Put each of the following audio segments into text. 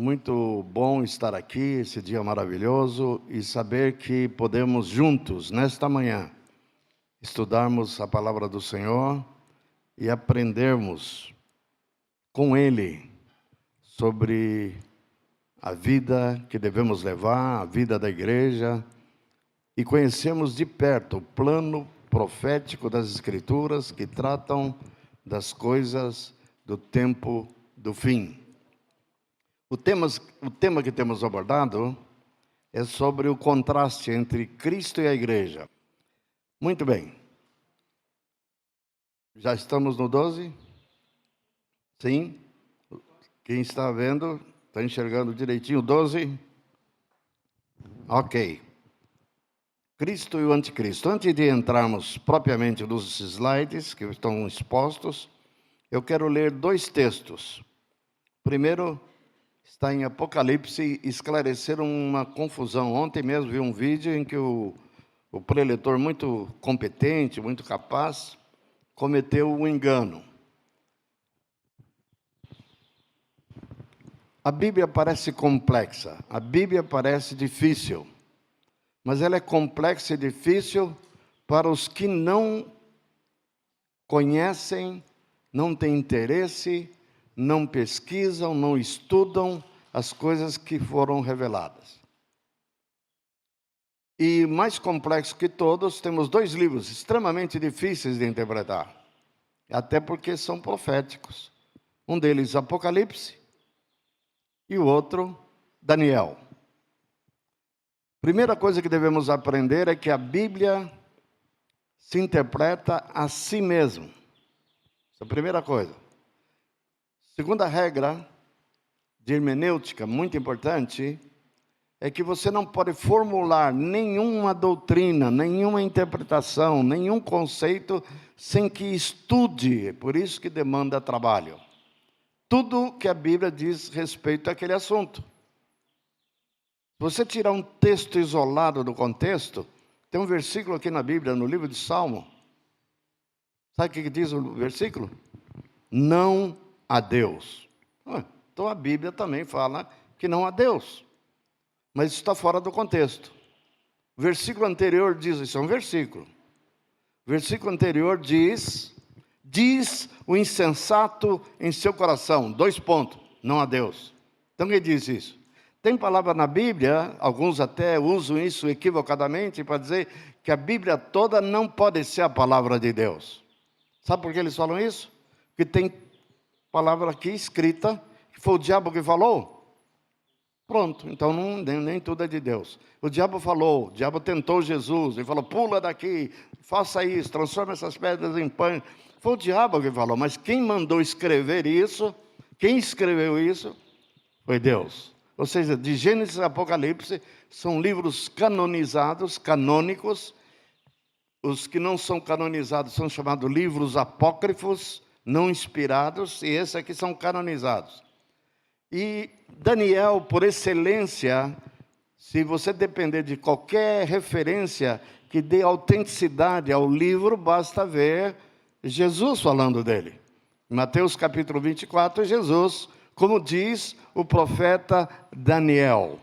Muito bom estar aqui, esse dia maravilhoso, e saber que podemos juntos, nesta manhã, estudarmos a palavra do Senhor e aprendermos com Ele sobre a vida que devemos levar, a vida da igreja, e conhecermos de perto o plano profético das Escrituras que tratam das coisas do tempo do fim. O tema que temos abordado é sobre o contraste entre Cristo e a igreja. Muito bem. Já estamos no 12? Sim? Quem está vendo, está enxergando direitinho o 12? Ok. Cristo e o anticristo. Antes de entrarmos propriamente nos slides que estão expostos, eu quero ler dois textos. Primeiro, está em Apocalipse, esclarecer uma confusão. Ontem mesmo vi um vídeo em que o preletor muito competente, muito capaz, cometeu um engano. A Bíblia parece complexa, a Bíblia parece difícil, mas ela é complexa e difícil para os que não conhecem, não têm interesse, não pesquisam, não estudam as coisas que foram reveladas. E mais complexo que todos, temos dois livros extremamente difíceis de interpretar, até porque são proféticos. Um deles, Apocalipse, e o outro, Daniel. Primeira coisa que devemos aprender é que a Bíblia se interpreta a si mesma. Essa é a primeira coisa. Segunda regra de hermenêutica, muito importante, é que você não pode formular nenhuma doutrina, nenhuma interpretação, nenhum conceito sem que estude. Por isso que demanda trabalho. Tudo que a Bíblia diz respeito àquele assunto. Se você tirar um texto isolado do contexto, tem um versículo aqui na Bíblia, no livro de Salmo. Sabe o que diz o versículo? Não a Deus. Então a Bíblia também fala que não há Deus. Mas isso está fora do contexto. O versículo anterior diz, isso é um versículo. O versículo anterior diz o insensato em seu coração, não há Deus. Então quem diz isso? Tem palavra na Bíblia, alguns até usam isso equivocadamente para dizer que a Bíblia toda não pode ser a palavra de Deus. Sabe por que eles falam isso? Porque tem palavra aqui escrita, que foi o diabo que falou. Pronto, então nem tudo é de Deus. O diabo falou, o diabo tentou Jesus, ele falou, pula daqui, faça isso, transforma essas pedras em pães. Foi o diabo que falou, mas quem mandou escrever isso, quem escreveu isso, foi Deus. Ou seja, de Gênesis a Apocalipse, são livros canonizados, canônicos. Os que não são canonizados são chamados livros apócrifos, não inspirados, e esses aqui são canonizados. E Daniel, por excelência, se você depender de qualquer referência que dê autenticidade ao livro, basta ver Jesus falando dele. Em Mateus capítulo 24, Jesus, como diz o profeta Daniel.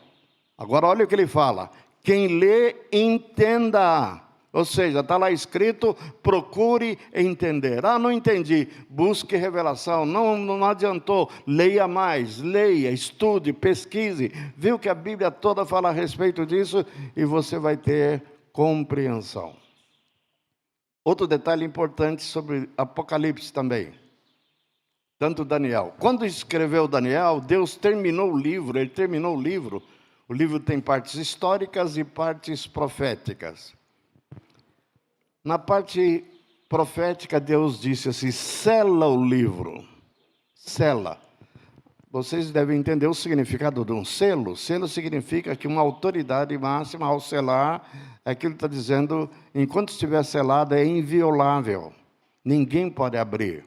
Agora olha o que ele fala. Quem lê, entenda. Ou seja, está lá escrito, procure entender. Não entendi, busque revelação. Não adiantou, leia mais, leia, estude, pesquise. Viu que a Bíblia toda fala a respeito disso e você vai ter compreensão. Outro detalhe importante sobre Apocalipse também. Tanto Daniel. Quando escreveu Daniel, Deus terminou o livro, ele terminou o livro. O livro tem partes históricas e partes proféticas. Na parte profética, Deus disse assim, sela o livro. Sela. Vocês devem entender o significado de um selo. Selo significa que uma autoridade máxima, ao selar, aquilo está dizendo, enquanto estiver selado, é inviolável. Ninguém pode abrir.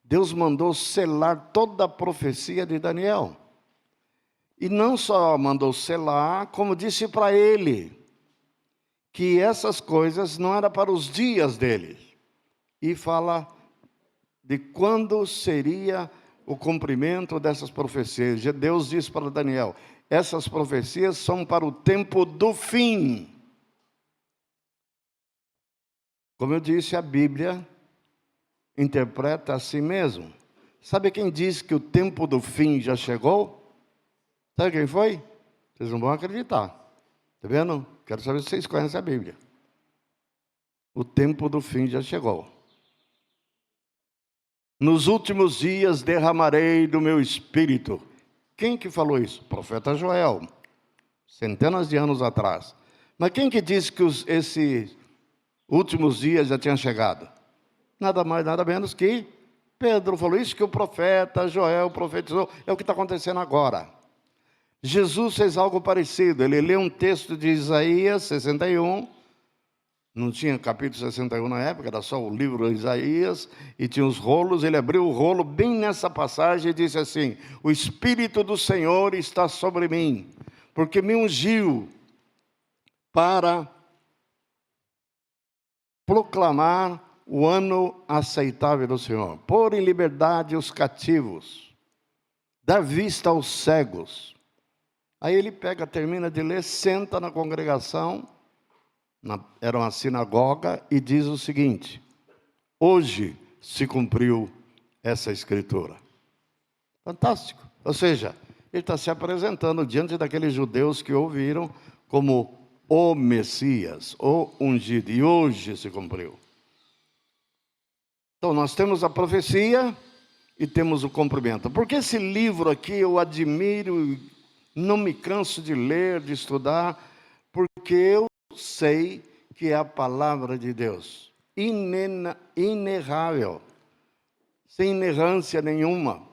Deus mandou selar toda a profecia de Daniel. E não só mandou selar, como disse para ele, que essas coisas não eram para os dias dele. E fala de quando seria o cumprimento dessas profecias. Deus diz para Daniel: essas profecias são para o tempo do fim. Como eu disse, a Bíblia interpreta a si mesmo. Sabe quem disse que o tempo do fim já chegou? Sabe quem foi? Vocês não vão acreditar. Está vendo? Quero saber se vocês conhecem a Bíblia. O tempo do fim já chegou. Nos últimos dias derramarei do meu espírito. Quem que falou isso? O profeta Joel, centenas de anos atrás. Mas quem que disse que esses últimos dias já tinham chegado? Nada mais, nada menos que Pedro falou isso, que o profeta Joel profetizou. É o que está acontecendo agora. Jesus fez algo parecido. Ele leu um texto de Isaías 61. Não tinha capítulo 61 na época, era só o livro de Isaías, e tinha os rolos. Ele abriu o rolo bem nessa passagem e disse assim: o Espírito do Senhor está sobre mim, porque me ungiu para proclamar o ano aceitável do Senhor, pôr em liberdade os cativos, dar vista aos cegos. Aí ele termina de ler, senta na congregação, era uma sinagoga, e diz o seguinte: hoje se cumpriu essa escritura. Fantástico. Ou seja, ele está se apresentando diante daqueles judeus que ouviram como o Messias, o ungido, e hoje se cumpriu. Então nós temos a profecia e temos o cumprimento. Porque esse livro aqui eu admiro, não me canso de ler, de estudar, porque eu sei que é a palavra de Deus, inerrável, sem inerrância nenhuma.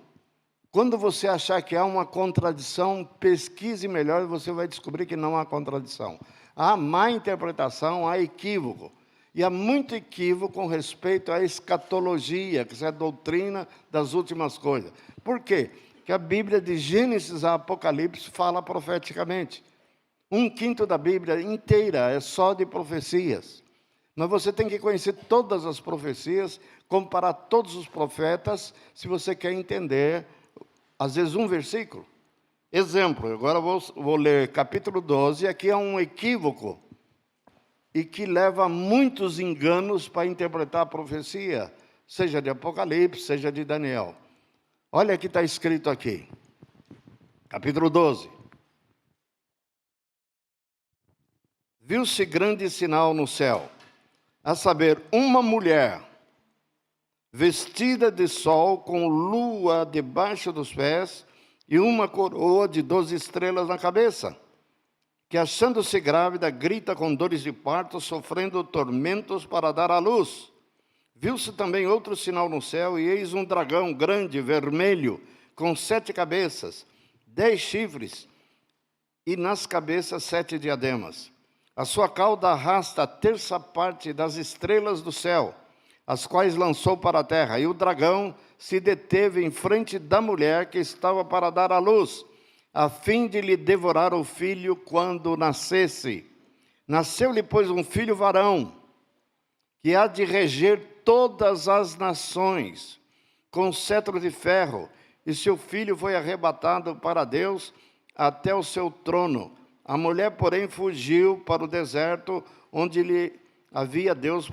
Quando você achar que há uma contradição, pesquise melhor e você vai descobrir que não há contradição. Há má interpretação, há equívoco. E há muito equívoco com respeito à escatologia, que é a doutrina das últimas coisas. Por quê? Porque a Bíblia, de Gênesis a Apocalipse, fala profeticamente. 1/5 da Bíblia inteira é só de profecias. Mas você tem que conhecer todas as profecias, comparar todos os profetas, se você quer entender, às vezes, um versículo. Exemplo, agora vou ler capítulo 12, aqui é um equívoco, e que leva a muitos enganos para interpretar a profecia, seja de Apocalipse, seja de Daniel. Olha o que está escrito aqui, capítulo 12. Viu-se grande sinal no céu, a saber, uma mulher vestida de sol, com lua debaixo dos pés, e uma coroa de 12 estrelas na cabeça, que, achando-se grávida, grita com dores de parto, sofrendo tormentos para dar à luz. Viu-se também outro sinal no céu, e eis um dragão grande, vermelho, com 7 cabeças, 10 chifres, e nas cabeças 7 diademas. A sua cauda arrasta a terça parte das estrelas do céu, as quais lançou para a terra. E o dragão se deteve em frente da mulher que estava para dar à luz, a fim de lhe devorar o filho quando nascesse. Nasceu-lhe, pois, um filho varão, que há de reger todas as nações, com cetro de ferro, e seu filho foi arrebatado para Deus até o seu trono. A mulher, porém, fugiu para o deserto, onde lhe havia Deus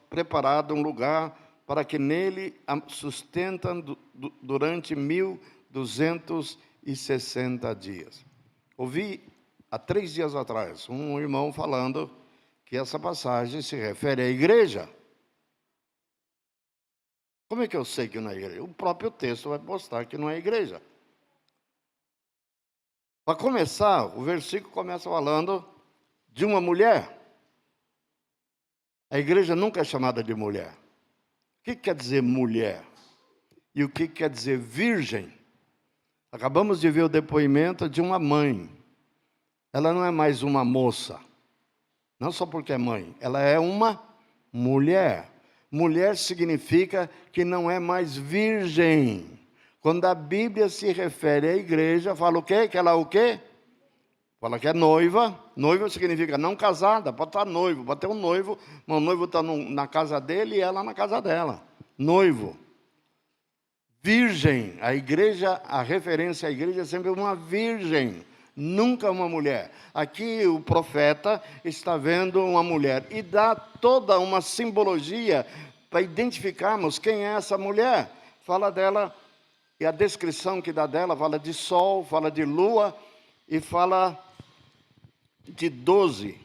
preparado um lugar para que nele a sustentam durante 1260 dias. Ouvi há 3 dias atrás um irmão falando que essa passagem se refere à igreja. Como é que eu sei que não é igreja? O próprio texto vai mostrar que não é igreja. Para começar, o versículo começa falando de uma mulher. A igreja nunca é chamada de mulher. O que quer dizer mulher? E o que quer dizer virgem? Acabamos de ver o depoimento de uma mãe. Ela não é mais uma moça. Não só porque é mãe. Ela é uma mulher. Mulher significa que não é mais virgem. Quando a Bíblia se refere à igreja, fala o quê? Que ela é o quê? Fala que é noiva. Noiva significa não casada. Pode estar noivo, pode ter um noivo, mas o noivo está na casa dele e ela na casa dela. Noivo. virgem. A igreja, a referência à igreja é sempre uma virgem, nunca uma mulher. Aqui o profeta está vendo uma mulher e dá toda uma simbologia para identificarmos quem é essa mulher. Fala dela, e a descrição que dá dela fala de sol, fala de lua e fala de 12.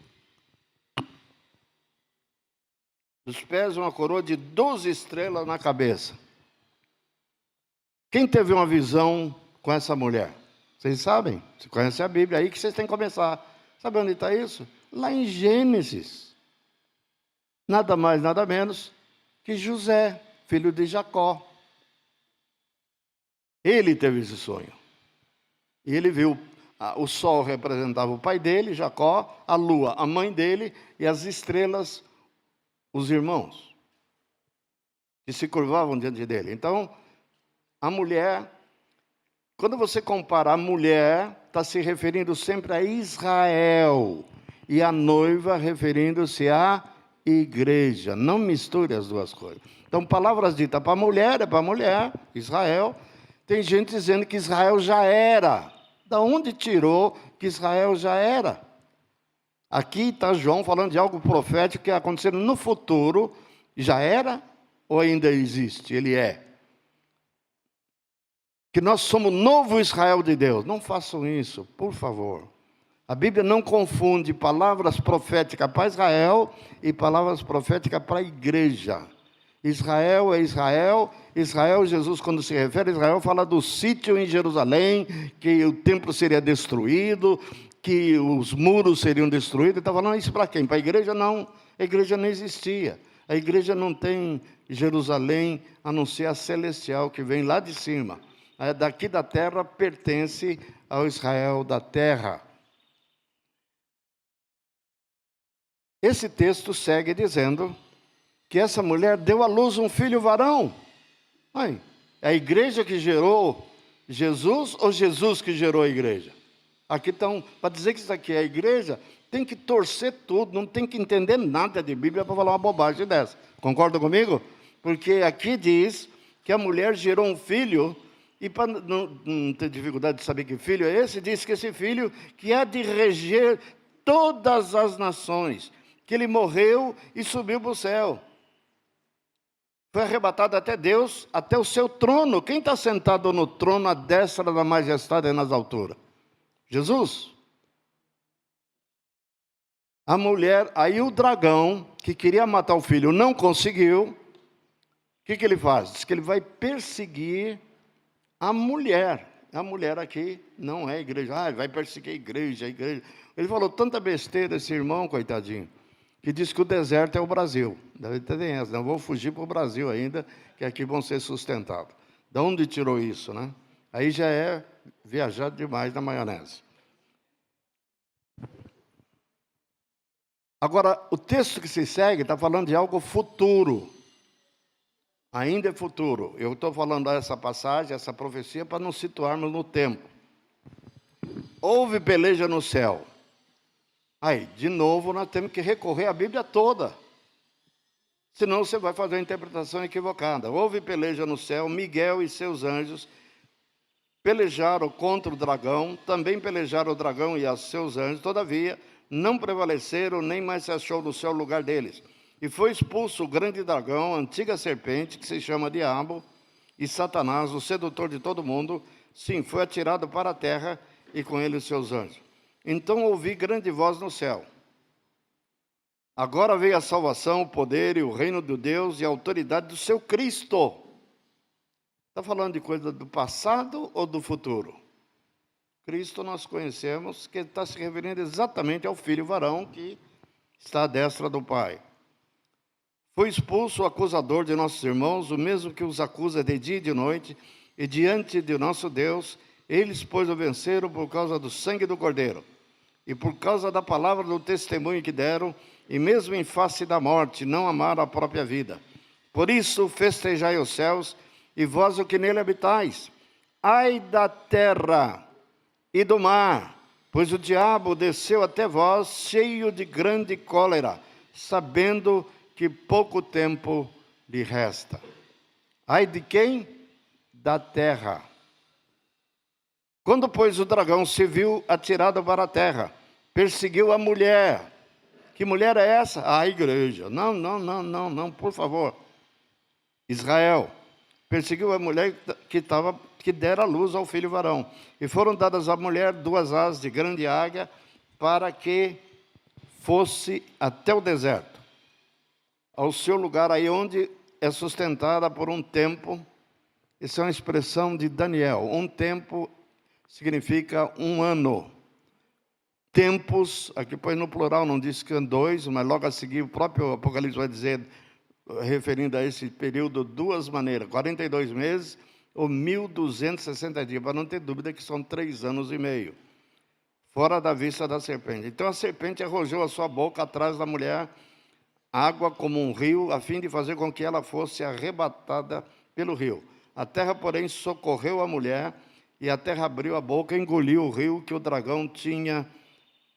Dos pés uma coroa de 12 estrelas na cabeça. Quem teve uma visão com essa mulher? Vocês sabem? Você conhece a Bíblia, aí que vocês têm que começar. Sabe onde está isso? Lá em Gênesis. Nada mais, nada menos que José, filho de Jacó. Ele teve esse sonho. E ele viu, o sol representava o pai dele, Jacó, a lua, a mãe dele, e as estrelas, os irmãos, que se curvavam diante dele. Então, a mulher, quando você compara a mulher, está se referindo sempre a Israel, e a noiva referindo-se à igreja. Não misture as duas coisas. Então, palavras ditas para mulher, é para mulher, Israel. Tem gente dizendo que Israel já era. Da onde tirou que Israel já era? Aqui está João falando de algo profético que ia acontecer no futuro. Já era ou ainda existe? Ele é. Que nós somos o novo Israel de Deus. Não façam isso, por favor. A Bíblia não confunde palavras proféticas para Israel e palavras proféticas para a igreja. Israel é Israel. Israel, Jesus, quando se refere a Israel, fala do sítio em Jerusalém, que o templo seria destruído, que os muros seriam destruídos. Ele está falando isso para quem? Para a igreja? Não. A igreja não existia. A igreja não tem Jerusalém, a não ser a celestial, que vem lá de cima. A daqui da terra pertence ao Israel da terra. Esse texto segue dizendo que essa mulher deu à luz um filho varão. Ai, é a igreja que gerou Jesus ou Jesus que gerou a igreja? Aqui estão, para dizer que isso aqui é a igreja, tem que torcer tudo, não tem que entender nada de Bíblia para falar uma bobagem dessa. Concorda comigo? Porque aqui diz que a mulher gerou um filho, e para não ter dificuldade de saber que filho é esse, diz que esse filho que há de reger todas as nações, que ele morreu e subiu para o céu. Foi arrebatado até Deus, até o seu trono. Quem está sentado no trono à destra da majestade nas alturas? Jesus. A mulher, aí o dragão, que queria matar o filho, não conseguiu. O que ele faz? Diz que ele vai perseguir a mulher. A mulher aqui não é igreja. Vai perseguir a igreja. Ele falou tanta besteira, esse irmão, coitadinho, que diz que o deserto é o Brasil. Deve ter essa, não vou fugir para o Brasil ainda, que aqui vão ser sustentados. De onde tirou isso, né? Aí já é viajar demais na maionese. Agora, o texto que se segue está falando de algo futuro. Ainda é futuro. Eu estou falando essa passagem, essa profecia, para nos situarmos no tempo. Houve peleja no céu. Aí, de novo, nós temos que recorrer à Bíblia toda. Senão você vai fazer a interpretação equivocada. Houve peleja no céu, Miguel e seus anjos pelejaram contra o dragão, também pelejaram o dragão e os seus anjos, todavia não prevaleceram, nem mais se achou no céu o lugar deles. E foi expulso o grande dragão, a antiga serpente, que se chama Diabo, e Satanás, o sedutor de todo mundo, sim, foi atirado para a terra, e com ele os seus anjos. Então ouvi grande voz no céu. Agora veio a salvação, o poder e o reino de Deus e a autoridade do seu Cristo. Está falando de coisa do passado ou do futuro? Cristo nós conhecemos que está se referindo exatamente ao filho varão que está à destra do Pai. Foi expulso o acusador de nossos irmãos, o mesmo que os acusa de dia e de noite, e diante de nosso Deus, eles, pois, o venceram por causa do sangue do Cordeiro, e por causa da palavra do testemunho que deram, e mesmo em face da morte, não amaram a própria vida. Por isso, festejai os céus, e vós o que nele habitais. Ai da terra e do mar, pois o diabo desceu até vós, cheio de grande cólera, sabendo que pouco tempo lhe resta. Ai de quem? da terra. Quando, pois, o dragão se viu atirado para a terra, perseguiu a mulher. Que mulher é essa? A igreja. Não, por favor. Israel. Perseguiu a mulher que dera luz ao filho varão. E foram dadas à mulher 2 asas de grande águia para que fosse até o deserto, ao seu lugar aí onde é sustentada por um tempo. Isso é uma expressão de Daniel. Um tempo significa um ano. Tempos, aqui põe no plural, não diz que 2, mas logo a seguir o próprio Apocalipse vai dizer, referindo a esse período, 2 maneiras, 42 meses ou 1.260 dias, para não ter dúvida que são 3 anos e meio, fora da vista da serpente. Então a serpente arrojou a sua boca atrás da mulher, água como um rio, a fim de fazer com que ela fosse arrebatada pelo rio. A terra, porém, socorreu a mulher, e a terra abriu a boca e engoliu o rio que o dragão tinha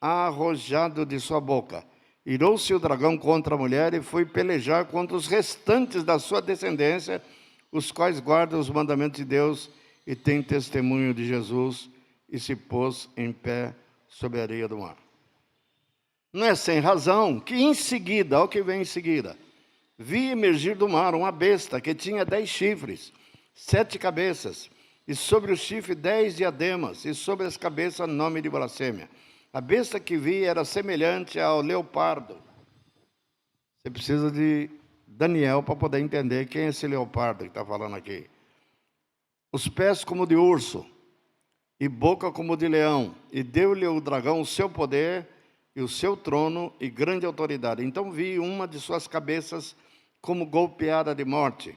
arrojado de sua boca. Irou-se o dragão contra a mulher e foi pelejar contra os restantes da sua descendência, os quais guardam os mandamentos de Deus e têm testemunho de Jesus, e se pôs em pé sobre a areia do mar. Não é sem razão que em seguida, olha o que vem em seguida, vi emergir do mar uma besta que tinha 10 chifres, 7 cabeças, e sobre o chifre 10 diademas, e sobre as cabeças nome de blasfêmia. A besta que vi era semelhante ao leopardo. Você precisa de Daniel para poder entender quem é esse leopardo que está falando aqui. Os pés como de urso, e boca como de leão, e deu-lhe o dragão o seu poder, e o seu trono, e grande autoridade. Então vi uma de suas cabeças como golpeada de morte.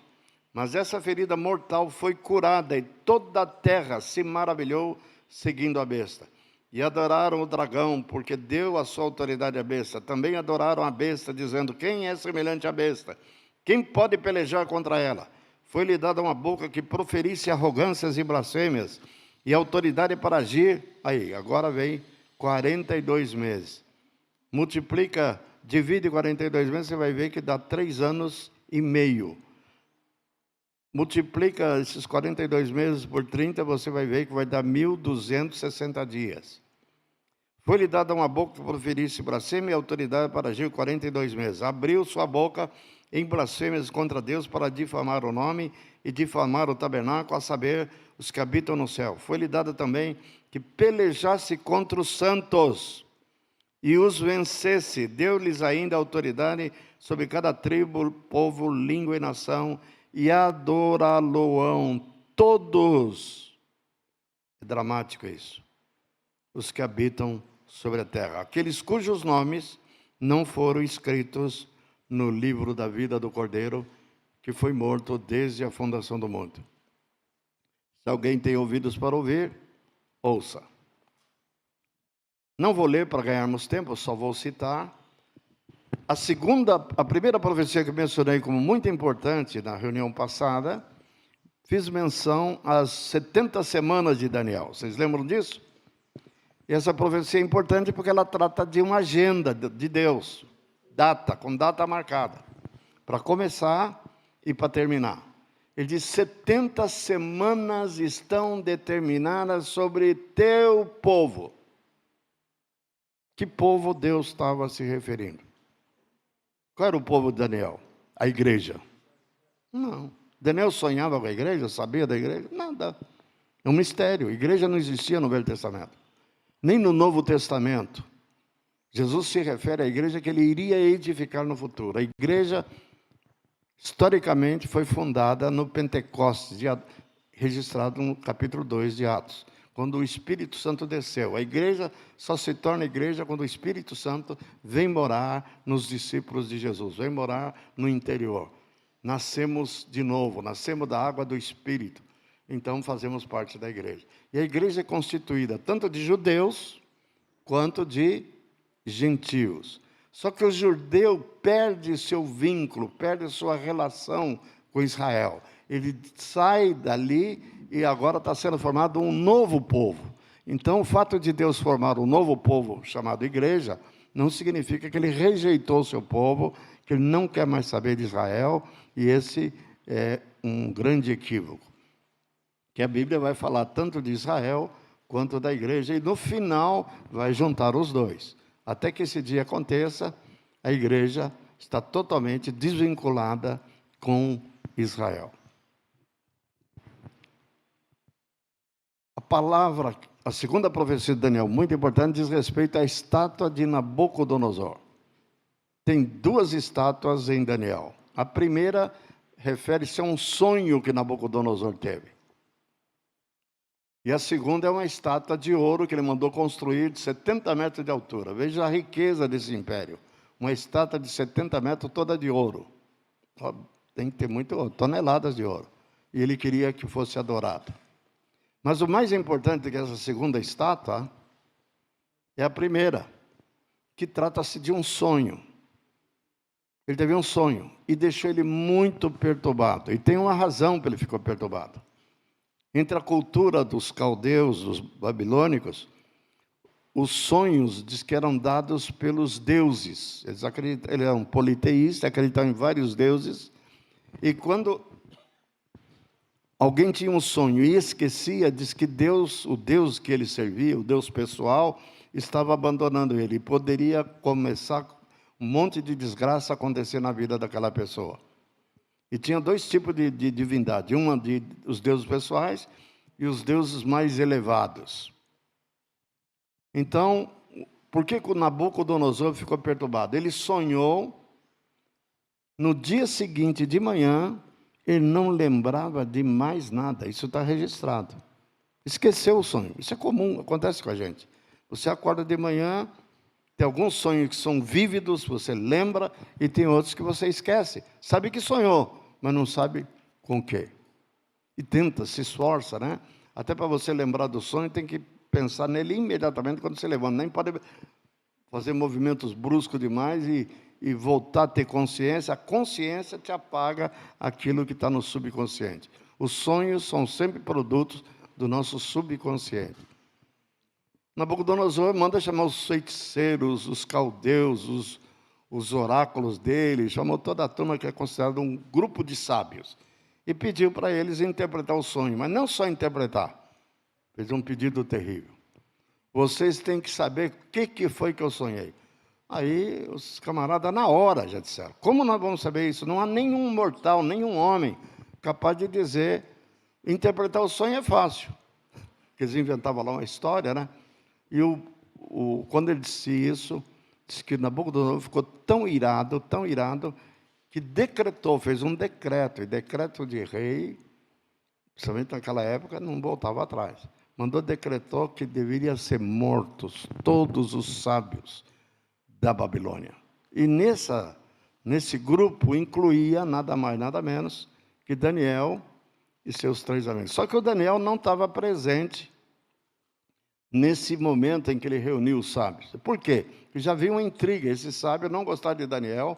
Mas essa ferida mortal foi curada, e toda a terra se maravilhou seguindo a besta. E adoraram o dragão, porque deu a sua autoridade à besta. Também adoraram a besta, dizendo, quem é semelhante à besta? Quem pode pelejar contra ela? Foi-lhe dada uma boca que proferisse arrogâncias e blasfêmias, e autoridade para agir. Aí, agora vem 42 meses. Multiplica, divide 42 meses, você vai ver que dá 3 anos e meio. Multiplica esses 42 meses por 30, você vai ver que vai dar 1.260 dias. Foi-lhe dada uma boca que proferisse blasfêmia e autoridade para agir 42 meses. Abriu sua boca em blasfêmias contra Deus para difamar o nome e difamar o tabernáculo, a saber, os que habitam no céu. Foi-lhe dada também que pelejasse contra os santos e os vencesse. Deu-lhes ainda autoridade sobre cada tribo, povo, língua e nação, e adorá-lo-ão todos. É dramático isso. Os que habitam sobre a terra, aqueles cujos nomes não foram escritos no livro da vida do Cordeiro, que foi morto desde a fundação do mundo. Se alguém tem ouvidos para ouvir, ouça. Não vou ler para ganharmos tempo, só vou citar. A primeira profecia que mencionei como muito importante na reunião passada, fiz menção às 70 semanas de Daniel. Vocês lembram disso? E essa profecia é importante porque ela trata de uma agenda de Deus, com data marcada, para começar e para terminar. Ele diz, 70 semanas estão determinadas sobre teu povo. Que povo Deus estava se referindo? Qual era o povo de Daniel? A igreja. Não. Daniel sonhava com a igreja, sabia da igreja? Nada. É um mistério. A igreja não existia no Velho Testamento. Nem no Novo Testamento. Jesus se refere à igreja que ele iria edificar no futuro. A igreja, historicamente, foi fundada no Pentecostes, registrado no capítulo 2 de Atos, quando o Espírito Santo desceu. A igreja só se torna igreja quando o Espírito Santo vem morar nos discípulos de Jesus, vem morar no interior. Nascemos de novo, nascemos da água do Espírito. Então fazemos parte da igreja. E a igreja é constituída tanto de judeus quanto de gentios. Só que o judeu perde seu vínculo, perde sua relação com Israel. Ele sai dali e agora está sendo formado um novo povo. Então o fato de Deus formar um novo povo chamado igreja, não significa que ele rejeitou o seu povo, que ele não quer mais saber de Israel, e esse é um grande equívoco. que a Bíblia vai falar tanto de Israel quanto da igreja, e no final vai juntar os dois. Até que esse dia aconteça, a igreja está totalmente desvinculada com Israel. A palavra, a segunda profecia de Daniel, muito importante, diz respeito à estátua de Nabucodonosor. Tem duas estátuas em Daniel. A primeira refere-se a um sonho que Nabucodonosor teve. E a segunda é uma estátua de ouro que ele mandou construir de 70 metros de altura. Veja a riqueza desse império. Uma estátua de 70 metros toda de ouro. Tem que ter muito ouro, toneladas de ouro. E ele queria que fosse adorado. Mas o mais importante que essa segunda estátua é a primeira, que trata-se de um sonho. Ele teve um sonho e deixou ele muito perturbado. E tem uma razão para ele ficar perturbado. Entre a cultura dos caldeus, dos babilônicos, os sonhos diz que eram dados pelos deuses. Ele era um politeísta, acreditava em vários deuses. E quando alguém tinha um sonho e esquecia, diz que Deus, o Deus que ele servia, o Deus pessoal, estava abandonando ele. E poderia começar um monte de desgraça acontecer na vida daquela pessoa. E tinha dois tipos de divindade. Uma de os deuses pessoais e os deuses mais elevados. Então, por que o Nabucodonosor ficou perturbado? Ele sonhou, no dia seguinte de manhã, ele não lembrava de mais nada. Isso está registrado. Esqueceu o sonho. Isso é comum, acontece com a gente. Você acorda de manhã, tem alguns sonhos que são vívidos, você lembra, e tem outros que você esquece. Sabe que sonhou, mas não sabe com o quê. E tenta, se esforça, né? Até para você lembrar do sonho, tem que pensar nele imediatamente quando você levanta. Nem pode fazer movimentos bruscos demais e voltar a ter consciência. A consciência te apaga aquilo que está no subconsciente. Os sonhos são sempre produtos do nosso subconsciente. Nabucodonosor manda chamar os feiticeiros, os caldeus, os oráculos dele, chamou toda a turma que é considerada um grupo de sábios, e pediu para eles interpretar o sonho, mas não só interpretar, fez um pedido terrível. Vocês têm que saber o que foi que eu sonhei. Aí os camaradas na hora já disseram, como nós vamos saber isso? Não há nenhum mortal, nenhum homem capaz de dizer, interpretar o sonho é fácil. Porque eles inventavam lá uma história, né? E quando ele disse isso, disse que Nabucodonosor ficou tão irado, que decretou, fez um decreto, e decreto de rei, principalmente naquela época, não voltava atrás. Decretou que deveriam ser mortos todos os sábios da Babilônia. E nesse grupo incluía nada mais, nada menos que Daniel e seus 3 amigos. Só que o Daniel não estava presente nesse momento em que ele reuniu os sábios. Por quê? Porque já havia uma intriga. Esse sábio não gostava de Daniel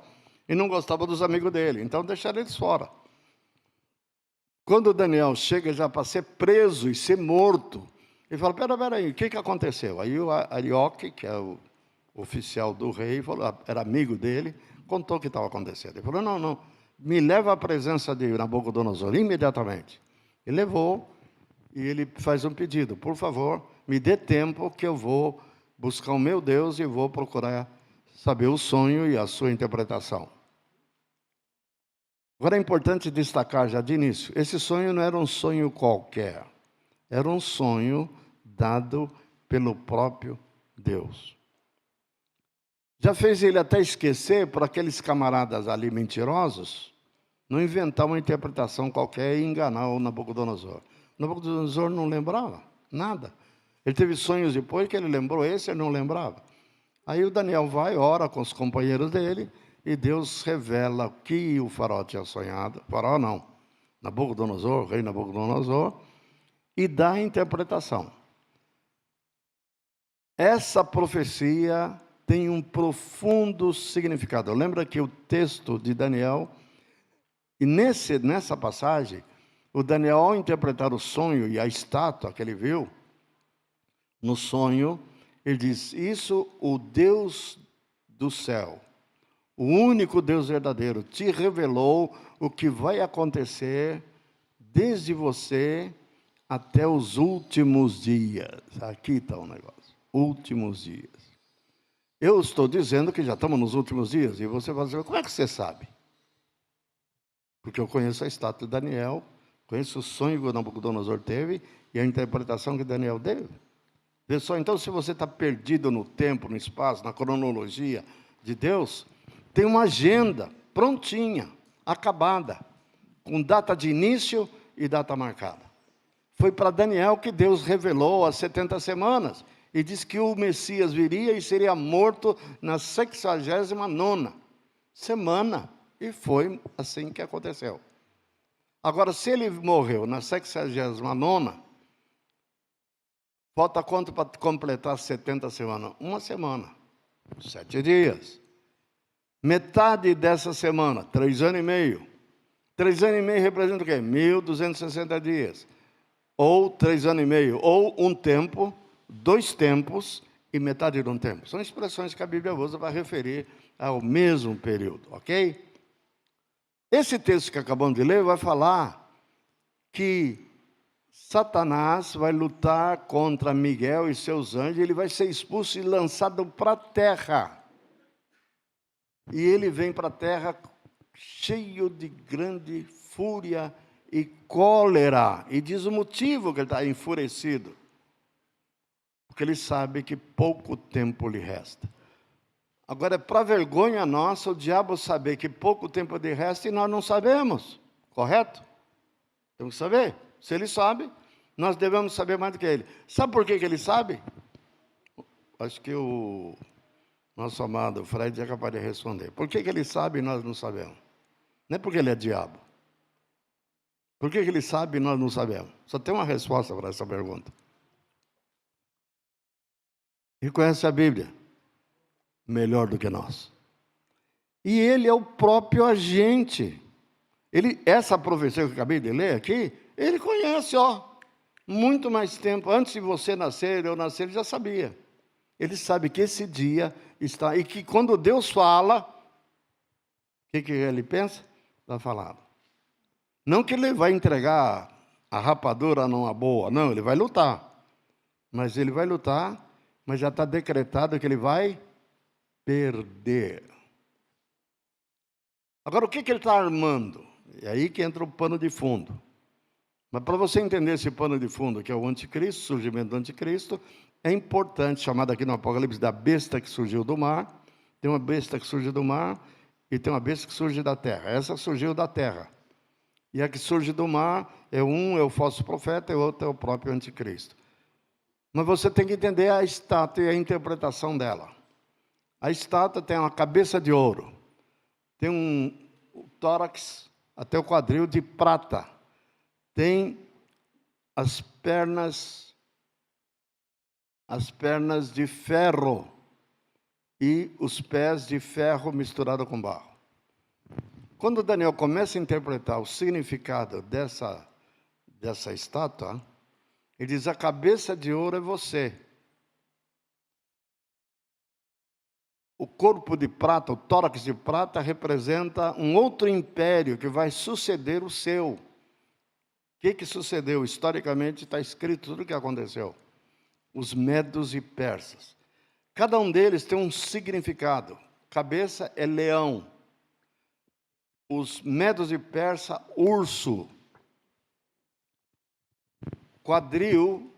e não gostava dos amigos dele. Então deixaram eles fora. Quando Daniel chega já para ser preso e ser morto, ele fala, peraí, o que aconteceu? Aí o Arioque, que é o oficial do rei, falou, era amigo dele, contou o que estava acontecendo. Ele falou, não, me leva à presença de Nabucodonosor imediatamente. Ele levou e ele faz um pedido, por favor, me dê tempo que eu vou buscar o meu Deus e vou procurar saber o sonho e a sua interpretação. Agora é importante destacar já de início, esse sonho não era um sonho qualquer, era um sonho dado pelo próprio Deus. Já fez ele até esquecer, por aqueles camaradas ali mentirosos, não inventar uma interpretação qualquer e enganar o Nabucodonosor. O Nabucodonosor não lembrava nada. Ele teve sonhos depois que ele lembrou, esse ele não lembrava. Aí o Daniel vai, ora com os companheiros dele, e Deus revela o que o faraó tinha sonhado. Faraó não, Nabucodonosor, rei Nabucodonosor, e dá a interpretação. Essa profecia tem um profundo significado. Lembra que o texto de Daniel, e nessa passagem, o Daniel, ao interpretar o sonho e a estátua que ele viu, no sonho, ele diz, isso o Deus do céu, o único Deus verdadeiro, te revelou o que vai acontecer desde você até os últimos dias. Aqui está o negócio. Últimos dias. Eu estou dizendo que já estamos nos últimos dias. E você vai dizer, como é que você sabe? Porque eu conheço a estátua de Daniel, conheço o sonho que o Nabucodonosor teve e a interpretação que Daniel deu. Vê só, então, se você está perdido no tempo, no espaço, na cronologia de Deus, tem uma agenda prontinha, acabada, com data de início e data marcada. Foi para Daniel que Deus revelou as 70 semanas e disse que o Messias viria e seria morto na 69ª semana. E foi assim que aconteceu. Agora, se ele morreu na 69ª, falta quanto para completar 70 semanas? 1 semana, 7 dias. Metade dessa semana, 3 anos e meio. 3 anos e meio representa o quê? 1.260 dias. Ou 3 anos e meio, ou um tempo, 2 tempos e metade de um tempo. São expressões que a Bíblia usa para referir ao mesmo período, ok? Esse texto que acabamos de ler vai falar que Satanás vai lutar contra Miguel e seus anjos, ele vai ser expulso e lançado para a terra. E ele vem para a terra cheio de grande fúria e cólera. E diz o motivo que ele está enfurecido. Porque ele sabe que pouco tempo lhe resta. Agora, é para vergonha nossa o diabo saber que pouco tempo lhe resta e nós não sabemos. Correto? Temos que saber. Se ele sabe, nós devemos saber mais do que ele. Sabe por que ele sabe? Acho que o nosso amado Fred é capaz de responder. Por que ele sabe e nós não sabemos? Não é porque ele é diabo. Por que ele sabe e nós não sabemos? Só tem uma resposta para essa pergunta. E conhece a Bíblia melhor do que nós. E ele é o próprio agente. Essa profecia que eu acabei de ler aqui, ele conhece, muito mais tempo. Antes de você nascer, eu nascer, ele já sabia. Ele sabe que esse dia está, e que quando Deus fala, o que ele pensa? Está falado. Não que ele vai entregar a rapadura numa boa, não, ele vai lutar. Mas ele vai lutar, mas já está decretado que ele vai perder. Agora, o que ele está armando? É aí que entra o pano de fundo. Mas para você entender esse pano de fundo, que é o anticristo, o surgimento do anticristo, é importante, chamado aqui no Apocalipse da besta que surgiu do mar. Tem uma besta que surge do mar e tem uma besta que surge da terra. Essa surgiu da terra. E a que surge do mar é o falso profeta e o outro é o próprio anticristo. Mas você tem que entender a estátua e a interpretação dela. A estátua tem uma cabeça de ouro, tem um tórax até o quadril de prata, tem as pernas de ferro e os pés de ferro misturado com barro. Quando Daniel começa a interpretar o significado dessa estátua, ele diz: a cabeça de ouro é você. O corpo de prata, o tórax de prata, representa um outro império que vai suceder o seu. O que sucedeu? Historicamente está escrito tudo o que aconteceu. Os medos e persas. Cada um deles tem um significado. Cabeça é leão. Os medos e persa, urso. Quadril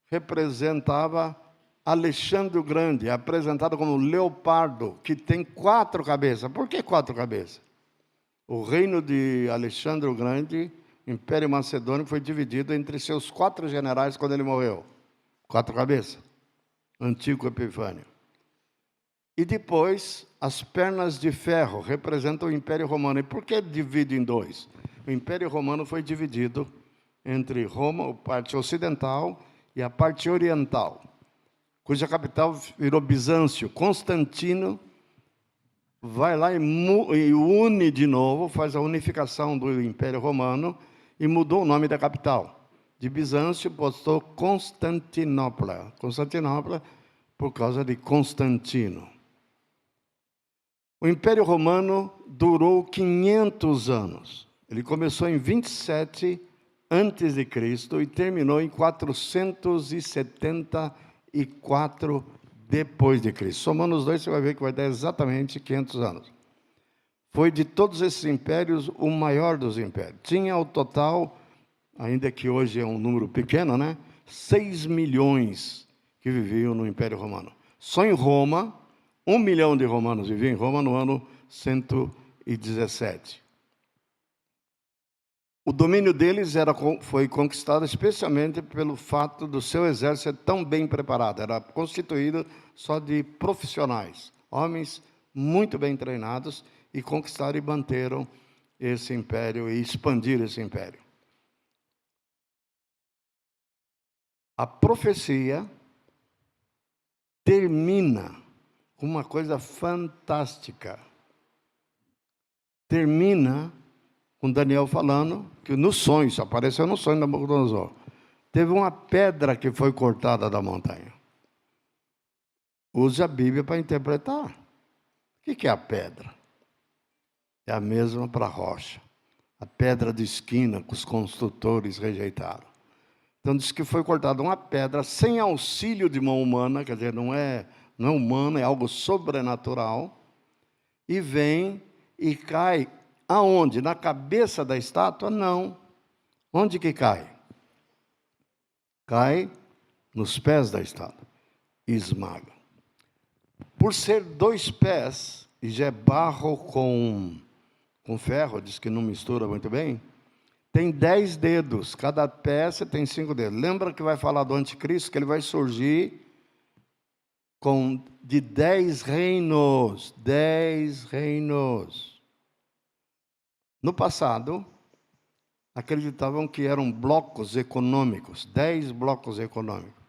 representava Alexandre o Grande, apresentado como leopardo, que tem 4 cabeças. Por que 4 cabeças? O reino de Alexandre o Grande, Império Macedônio, foi dividido entre seus 4 generais quando ele morreu. 4 cabeças. Antíoco Epifânio. E depois, as pernas de ferro representam o Império Romano. E por que divide em 2? O Império Romano foi dividido entre Roma, a parte ocidental, e a parte oriental, cuja capital virou Bizâncio. Constantino vai lá e une de novo, faz a unificação do Império Romano e mudou o nome da capital. De Bizâncio, postou Constantinopla. Constantinopla por causa de Constantino. O Império Romano durou 500 anos. Ele começou em 27 antes de Cristo e terminou em 474 depois de Cristo. Somando os dois, você vai ver que vai dar exatamente 500 anos. Foi de todos esses impérios o maior dos impérios. Tinha ao total, ainda que hoje é um número pequeno, né? 6 milhões que viviam no Império Romano. Só em Roma, 1 milhão de romanos viviam em Roma no ano 117. O domínio deles foi conquistado especialmente pelo fato do seu exército ser tão bem preparado. Era constituído só de profissionais, homens muito bem treinados, e conquistaram e manteram esse império e expandiram esse império. A profecia termina com uma coisa fantástica. Termina com Daniel falando que no sonho, isso apareceu no sonho da Nabucodonosor, teve uma pedra que foi cortada da montanha. Use a Bíblia para interpretar. O que é a pedra? É a mesma para a rocha. A pedra de esquina que os construtores rejeitaram. Então diz que foi cortada uma pedra sem auxílio de mão humana, quer dizer, não é humano, é algo sobrenatural, e vem e cai aonde? Na cabeça da estátua? Não. Onde que cai? Cai nos pés da estátua e esmaga. Por ser 2 pés, e já é barro com ferro, diz que não mistura muito bem, tem 10 dedos, cada peça tem 5 dedos. Lembra que vai falar do anticristo, que ele vai surgir de 10 reinos. 10 reinos. No passado, acreditavam que eram blocos econômicos, 10 blocos econômicos.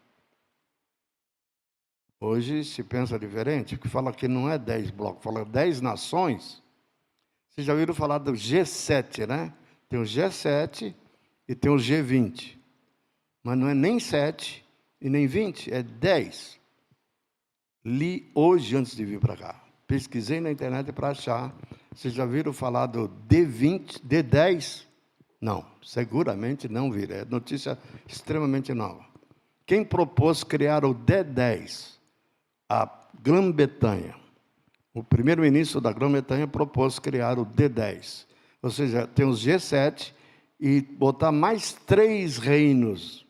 Hoje se pensa diferente, que fala que não é 10 blocos, fala 10 nações. Vocês já ouviram falar do G7, né? Tem o G7 e tem o G20. Mas não é nem 7 e nem 20, é 10. Li hoje antes de vir para cá. Pesquisei na internet para achar. Vocês já viram falar do D20, D10? Não, seguramente não viram. É notícia extremamente nova. Quem propôs criar o D10? A Grã-Bretanha. O primeiro-ministro da Grã-Bretanha propôs criar o D10. Ou seja, tem os G7 e botar mais 3 reinos,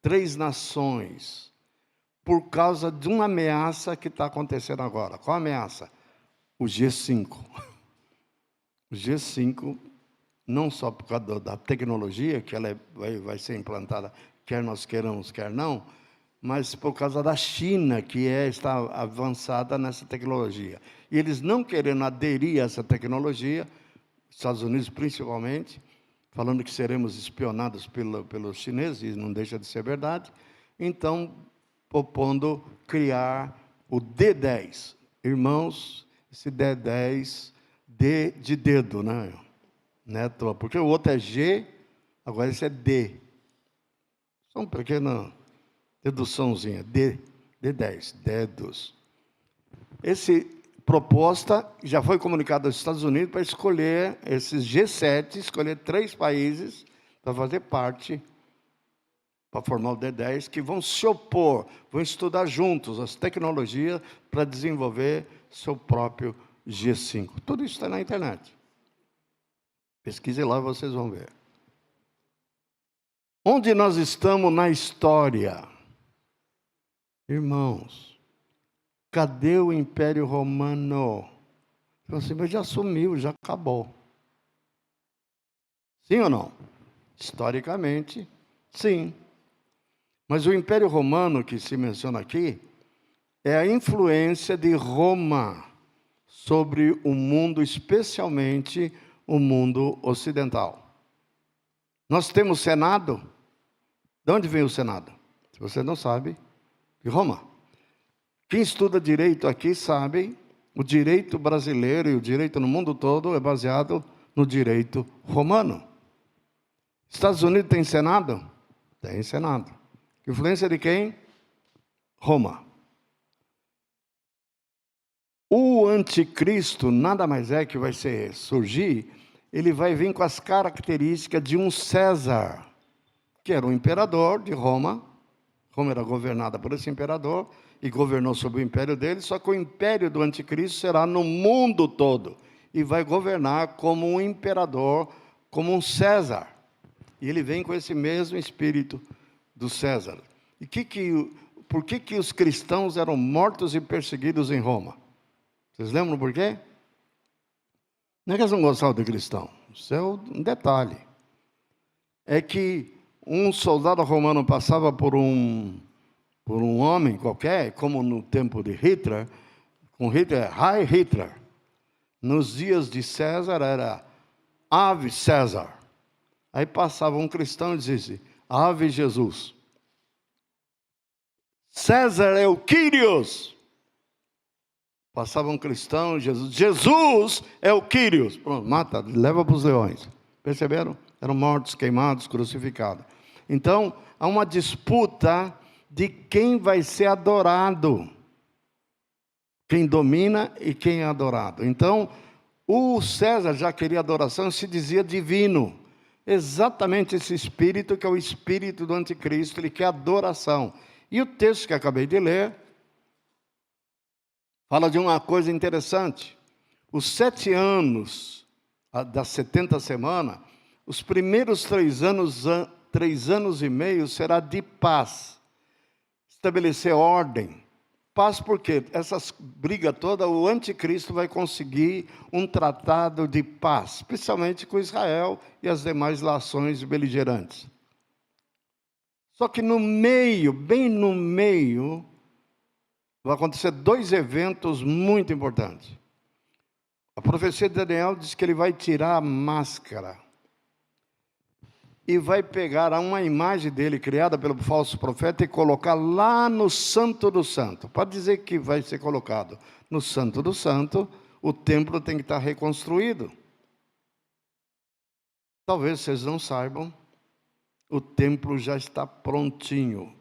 3 nações, por causa de uma ameaça que está acontecendo agora. Qual a ameaça? O G5. O G5, não só por causa da tecnologia, que ela vai ser implantada, quer nós queiramos, quer não, mas por causa da China, que está avançada nessa tecnologia. E eles não querendo aderir a essa tecnologia, Estados Unidos principalmente, falando que seremos espionados pelos chineses, e não deixa de ser verdade, então, propondo criar o D10. Irmãos, esse D10, D de dedo, né? Porque o outro é G, agora esse é D. Só uma pequena deduçãozinha, D10, dedos. Essa proposta já foi comunicada aos Estados Unidos para escolher esses G7, escolher 3 países para fazer parte, para formar o D10, que vão se opor, vão estudar juntos as tecnologias para desenvolver seu próprio G5. Tudo isso está na internet. Pesquise lá e vocês vão ver. Onde nós estamos na história? Irmãos, cadê o Império Romano? Assim, mas já sumiu, já acabou. Sim ou não? Historicamente, sim. Mas o Império Romano, que se menciona aqui, é a influência de Roma sobre o mundo, especialmente o mundo ocidental. Nós temos Senado. De onde vem o Senado? Se você não sabe, de Roma. Quem estuda direito aqui sabe, o direito brasileiro e o direito no mundo todo é baseado no direito romano. Estados Unidos tem Senado? Tem Senado. Influência de quem? Roma. O anticristo nada mais é que vai surgir, ele vai vir com as características de um César. que era o imperador de Roma. Roma era governada por esse imperador e governou sobre o império dele, só que o império do anticristo será no mundo todo e vai governar como um imperador, como um César. E ele vem com esse mesmo espírito do César. E por que os cristãos eram mortos e perseguidos em Roma? Vocês lembram por quê? Não é que eles não gostavam de cristão, isso é um detalhe. É que um soldado romano passava por um homem qualquer, como no tempo de Hitler, com Hitler, Heil Hitler. Nos dias de César era Ave César. Aí passava um cristão e dizia assim, Ave Jesus. César é o Quírios. Passava um cristão, Jesus é o Quírios. Pronto, mata, leva para os leões. Perceberam? Eram mortos, queimados, crucificados. Então, há uma disputa de quem vai ser adorado. Quem domina e quem é adorado. Então, o César já queria adoração e se dizia divino. Exatamente esse espírito que é o espírito do anticristo, ele quer adoração. E o texto que acabei de ler fala de uma coisa interessante. Os 7 anos das 70 semanas, os primeiros 3 anos e meio será de paz. Estabelecer ordem. Paz porque essas brigas todas, o anticristo vai conseguir um tratado de paz, especialmente com Israel e as demais nações beligerantes. Só que no meio, bem no meio, vai acontecer 2 eventos muito importantes. A profecia de Daniel diz que ele vai tirar a máscara e vai pegar uma imagem dele criada pelo falso profeta e colocar lá no Santo do Santo. Pode dizer que vai ser colocado no Santo do Santo, o templo tem que estar reconstruído. Talvez vocês não saibam, o templo já está prontinho,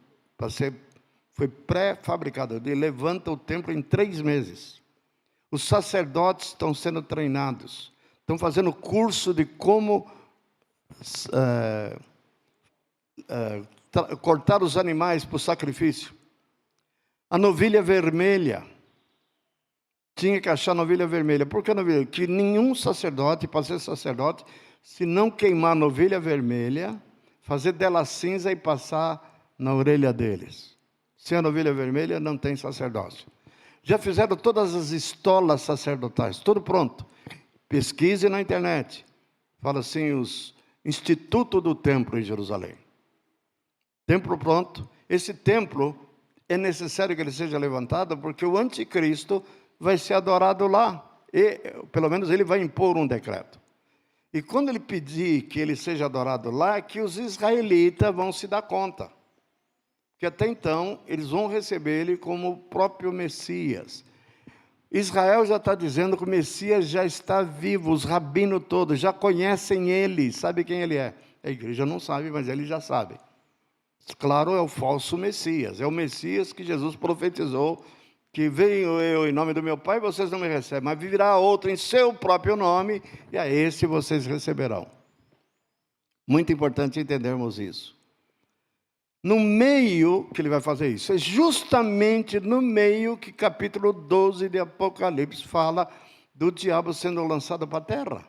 foi pré-fabricado. Ele levanta o templo em 3 meses. Os sacerdotes estão sendo treinados, estão fazendo curso de como cortar os animais para o sacrifício. A novilha vermelha, tinha que achar a novilha vermelha. Por que a novilha? Que nenhum sacerdote, para ser sacerdote, se não queimar a novilha vermelha, fazer dela cinza e passar na orelha deles. Sem a novilha vermelha não tem sacerdócio. Já fizeram todas as estolas sacerdotais, tudo pronto. Pesquise na internet. Fala assim, os Instituto do Templo em Jerusalém. Templo pronto. Esse templo é necessário que ele seja levantado porque o anticristo vai ser adorado lá. E, pelo menos ele vai impor um decreto. E quando ele pedir que ele seja adorado lá, é que os israelitas vão se dar conta. Que até então eles vão receber ele como o próprio Messias. Israel já está dizendo que o Messias já está vivo, os rabinos todos já conhecem ele, sabe quem ele é. A igreja não sabe, mas ele já sabe. Claro, é o falso Messias, é o Messias que Jesus profetizou, que venho eu em nome do meu Pai, vocês não me recebem, mas virá outro em seu próprio nome, e a esse vocês receberão. Muito importante entendermos isso. No meio que ele vai fazer isso, é justamente no meio que capítulo 12 de Apocalipse fala do diabo sendo lançado para a terra.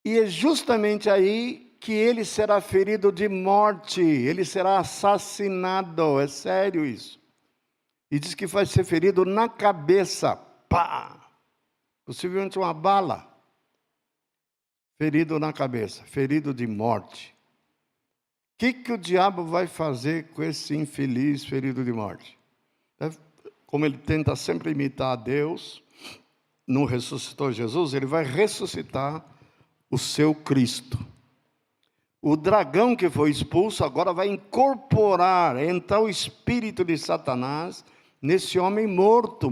E é justamente aí que ele será ferido de morte, ele será assassinado, é sério isso. E diz que vai ser ferido na cabeça, pá! Possivelmente uma bala. Ferido na cabeça, ferido de morte. O que o diabo vai fazer com esse infeliz ferido de morte? Como ele tenta sempre imitar a Deus, não ressuscitou Jesus, ele vai ressuscitar o seu Cristo. O dragão que foi expulso agora vai incorporar, entrar o espírito de Satanás nesse homem morto,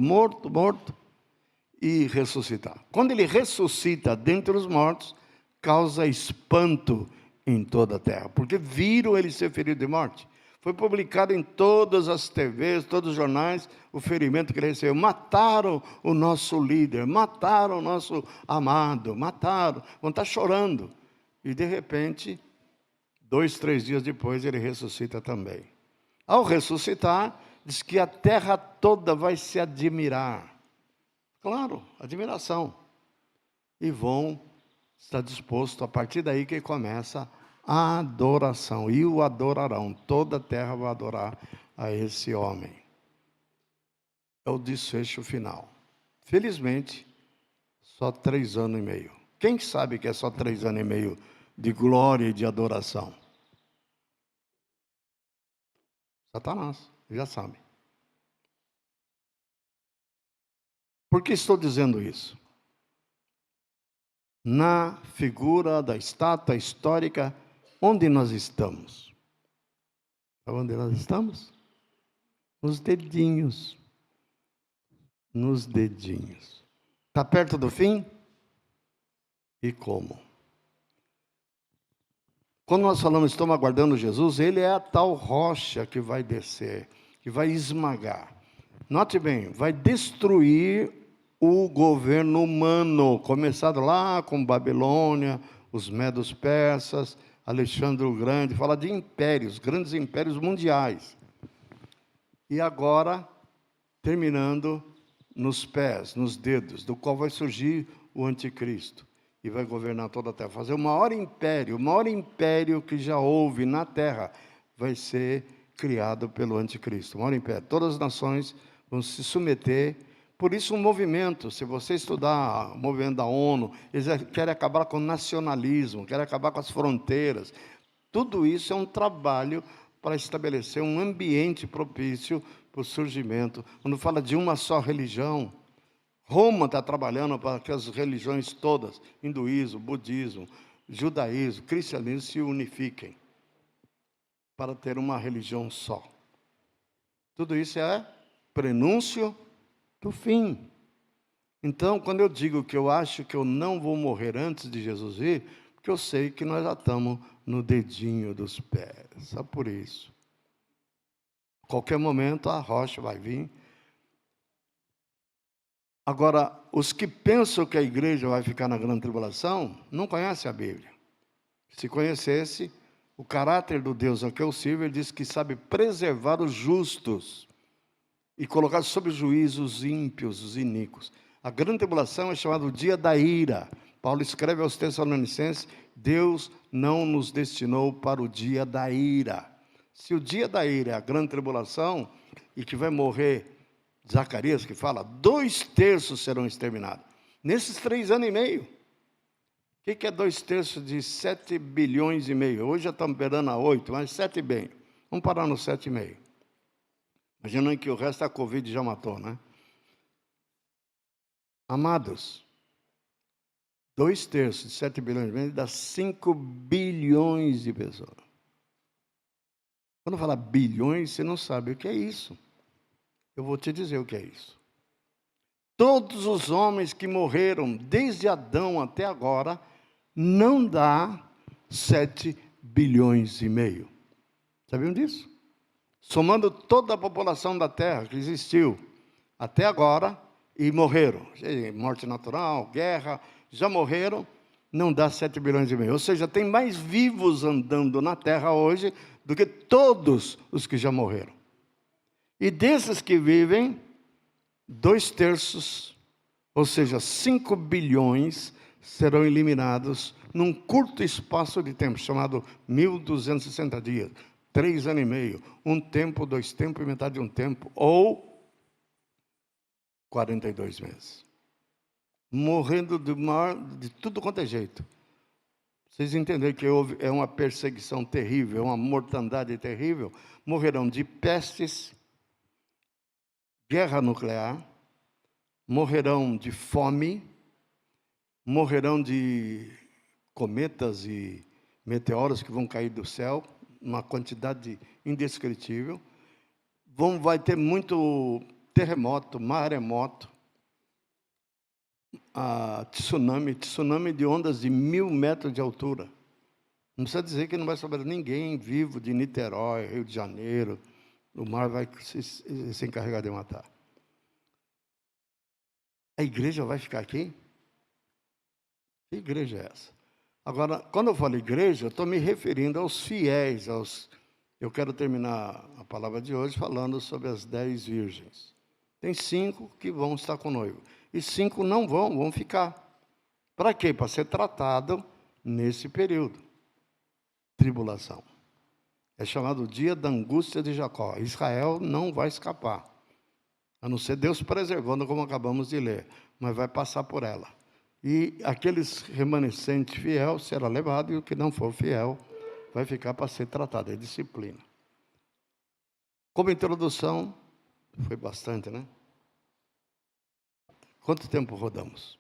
e ressuscitar. Quando ele ressuscita dentre os mortos, causa espanto em toda a terra, porque viram ele ser ferido de morte. Foi publicado em todas as TVs, todos os jornais, o ferimento que ele recebeu. Mataram o nosso líder, mataram o nosso amado, mataram. Vão estar chorando. E de repente, 2, 3 dias depois, ele ressuscita também. Ao ressuscitar, diz que a terra toda vai se admirar. Claro, admiração. E vão estar dispostos, a partir daí que começa a adoração. E o adorarão, toda a terra vai adorar a esse homem. É o desfecho final. Felizmente, só 3 anos e meio. Quem sabe que é só 3 anos e meio de glória e de adoração? Satanás, já sabe. Por que estou dizendo isso? Na figura da estátua histórica, onde nós estamos? Onde nós estamos? Nos dedinhos. Nos dedinhos. Está perto do fim? E como? Quando nós falamos estamos aguardando Jesus, ele é a tal rocha que vai descer, que vai esmagar. Note bem, vai destruir o governo humano, começado lá com Babilônia, os medos persas, Alexandre o Grande, fala de impérios, grandes impérios mundiais. E agora, terminando nos pés, nos dedos, do qual vai surgir o anticristo. E vai governar toda a terra. Fazer o maior império que já houve na terra, vai ser criado pelo anticristo. O maior império. Todas as nações vão se submeter. Por isso um movimento, se você estudar o movimento da ONU, eles querem acabar com o nacionalismo, querem acabar com as fronteiras. Tudo isso é um trabalho para estabelecer um ambiente propício para o surgimento. Quando fala de uma só religião, Roma está trabalhando para que as religiões todas, hinduísmo, budismo, judaísmo, cristianismo, se unifiquem para ter uma religião só. Tudo isso é prenúncio do fim. Então, quando eu digo que eu acho que eu não vou morrer antes de Jesus vir, porque eu sei que nós já estamos no dedinho dos pés. Só por isso. A qualquer momento a rocha vai vir. Agora, os que pensam que a igreja vai ficar na grande tribulação, não conhecem a Bíblia. Se conhecesse o caráter do Deus a que eu sirvo, ele diz que sabe preservar os justos e colocar sob juízo os ímpios, os iníquos. A grande tribulação é chamada o dia da ira. Paulo escreve aos Tessalonicenses, Deus não nos destinou para o dia da ira. Se o dia da ira é a grande tribulação, e que vai morrer, Zacarias que fala, 2/3 serão exterminados. Nesses 3 anos e meio. O que é 2/3 de 7 bilhões e meio? Hoje já estamos beirando a 8, mas 7 bem. Vamos parar no 7,5. Imaginando que o resto da Covid já matou, né? Amados, 2/3 de 7 bilhões e meio dá 5 bilhões de pessoas. Quando fala bilhões, você não sabe o que é isso. Eu vou te dizer o que é isso. Todos os homens que morreram, desde Adão até agora, não dá 7 bilhões e meio. Sabiam disso? Somando toda a população da Terra que existiu até agora, e morreram, morte natural, guerra, já morreram, não dá 7 bilhões e meio. Ou seja, tem mais vivos andando na Terra hoje do que todos os que já morreram. E desses que vivem, 2/3, ou seja, 5 bilhões, serão eliminados num curto espaço de tempo, chamado 1.260 dias, 3 anos e meio, 1 tempo, 2 tempos e metade de 1 tempo, ou 42 meses. Morrendo de tudo quanto é jeito. Vocês entenderem que é uma perseguição terrível, uma mortandade terrível, morrerão de pestes, guerra nuclear, morrerão de fome, morrerão de cometas e meteoros que vão cair do céu, uma quantidade indescritível. Vai ter muito terremoto, maremoto, tsunami de ondas de 1.000 metros de altura. Não precisa dizer que não vai sobrar ninguém vivo de Niterói, Rio de Janeiro. O mar vai se encarregar de matar. A igreja vai ficar aqui? Que igreja é essa? Agora, quando eu falo igreja, eu estou me referindo aos fiéis, Eu quero terminar a palavra de hoje falando sobre as 10 virgens. Tem 5 que vão estar com o noivo. E 5 não vão ficar. Para quê? Para ser tratado nesse período. Tribulação. É chamado o dia da angústia de Jacó. Israel não vai escapar. A não ser Deus preservando, como acabamos de ler. Mas vai passar por ela. E aqueles remanescentes fiel será levado, e o que não for fiel vai ficar para ser tratado. É disciplina. Como introdução, foi bastante, né? Quanto tempo rodamos?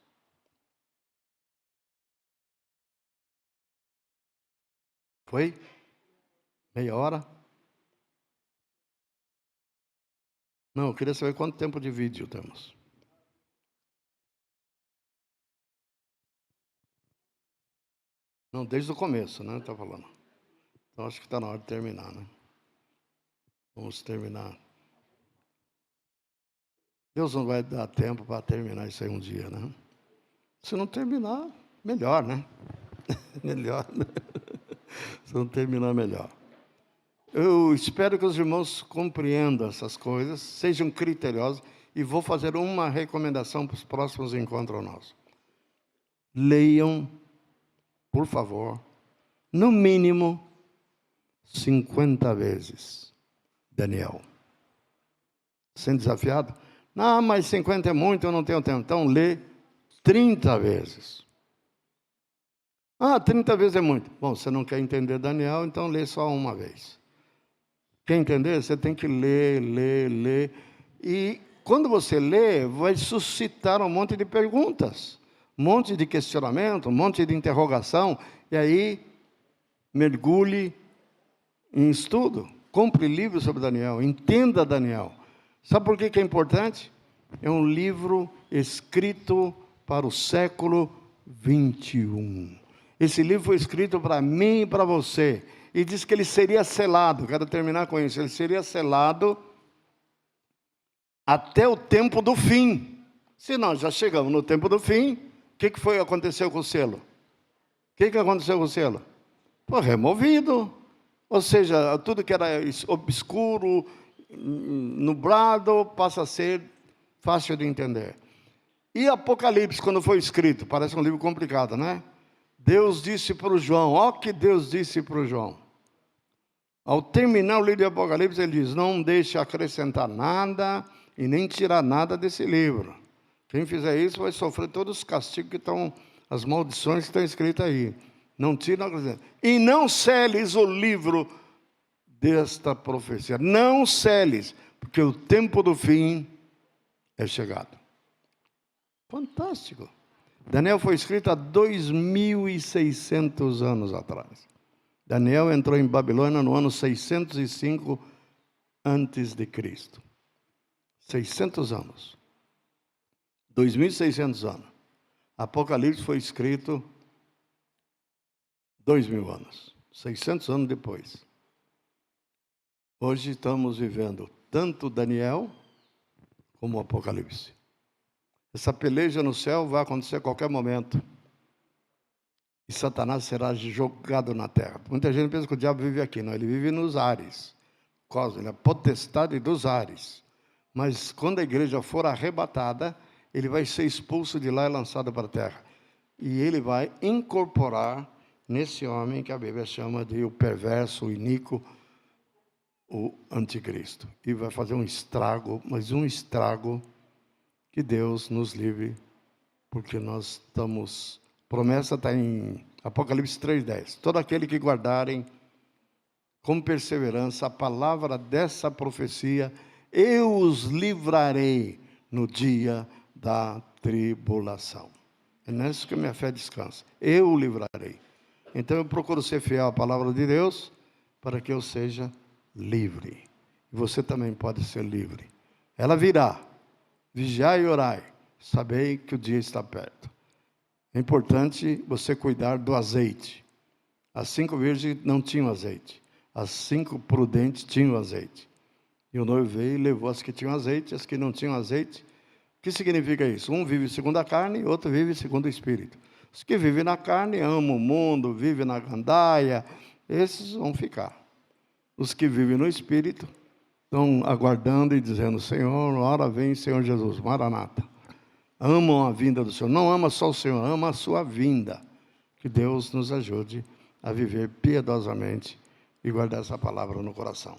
Foi? Meia hora? Não, eu queria saber quanto tempo de vídeo temos. Não, desde o começo, né? Está falando. Então, acho que está na hora de terminar, né? Vamos terminar. Deus não vai dar tempo para terminar isso aí um dia, né? Se não terminar, melhor, né? Melhor, né? Se não terminar, melhor. Eu espero que os irmãos compreendam essas coisas, sejam criteriosos, e vou fazer uma recomendação para os próximos encontros nossos. Leiam, por favor, no mínimo 50 vezes Daniel. Sendo desafiado? Não, mas 50 é muito, eu não tenho tempo. Então, lê 30 vezes. 30 vezes é muito. Bom, você não quer entender Daniel, então lê só uma vez. Quer entender? Você tem que ler. E quando você lê, vai suscitar um monte de perguntas, um monte de questionamento, um monte de interrogação. E aí, mergulhe em estudo. Compre livros sobre Daniel. Entenda Daniel. Sabe por que é importante? É um livro escrito para o século 21. Esse livro foi escrito para mim e para você. E diz que ele seria selado. Quero terminar com isso. Ele seria selado até o tempo do fim. Se nós já chegamos no tempo do fim, o que aconteceu com o selo? O que aconteceu com o selo? Foi removido. Ou seja, tudo que era obscuro, nublado, passa a ser fácil de entender. E Apocalipse, quando foi escrito? Parece um livro complicado, né? Deus disse para o João, ó que Deus disse para o João. Ao terminar o livro de Apocalipse, ele diz, não deixe acrescentar nada e nem tirar nada desse livro. Quem fizer isso vai sofrer todos os castigos que estão, as maldições que estão escritas aí. Não tira, e não seles o livro desta profecia. Não seles, porque o tempo do fim é chegado. Fantástico. Daniel foi escrito há 2.600 anos atrás. Daniel entrou em Babilônia no ano 605 antes de Cristo. 600 anos. 2.600 anos. Apocalipse foi escrito 2.000 anos. 600 anos depois. Hoje estamos vivendo tanto Daniel como o Apocalipse. Essa peleja no céu vai acontecer a qualquer momento. E Satanás será jogado na terra. Muita gente pensa que o diabo vive aqui. Não, ele vive nos ares. Ele é a potestade dos ares. Mas quando a igreja for arrebatada, ele vai ser expulso de lá e lançado para a terra. E ele vai incorporar nesse homem que a Bíblia chama de o perverso, o iníquo, o anticristo. E vai fazer um estrago, mas um estrago que Deus nos livre, porque nós estamos... Promessa está em Apocalipse 3,10. Todo aquele que guardarem com perseverança a palavra dessa profecia, eu os livrarei no dia da tribulação. É nisso que a minha fé descansa. Eu o livrarei. Então eu procuro ser fiel à palavra de Deus para que eu seja livre. E você também pode ser livre. Ela virá. Vigiai e orai. Sabei que o dia está perto. É importante você cuidar do azeite. As 5 virgens não tinham azeite. As 5 prudentes tinham azeite. E o noivo veio e levou as que tinham azeite, as que não tinham azeite. O que significa isso? Um vive segundo a carne e outro vive segundo o Espírito. Os que vivem na carne amam o mundo, vivem na gandaia, esses vão ficar. Os que vivem no Espírito estão aguardando e dizendo: Senhor, hora vem, Senhor Jesus, Maranata. Amam a vinda do Senhor. Não ama só o Senhor, ama a sua vinda. Que Deus nos ajude a viver piedosamente e guardar essa palavra no coração.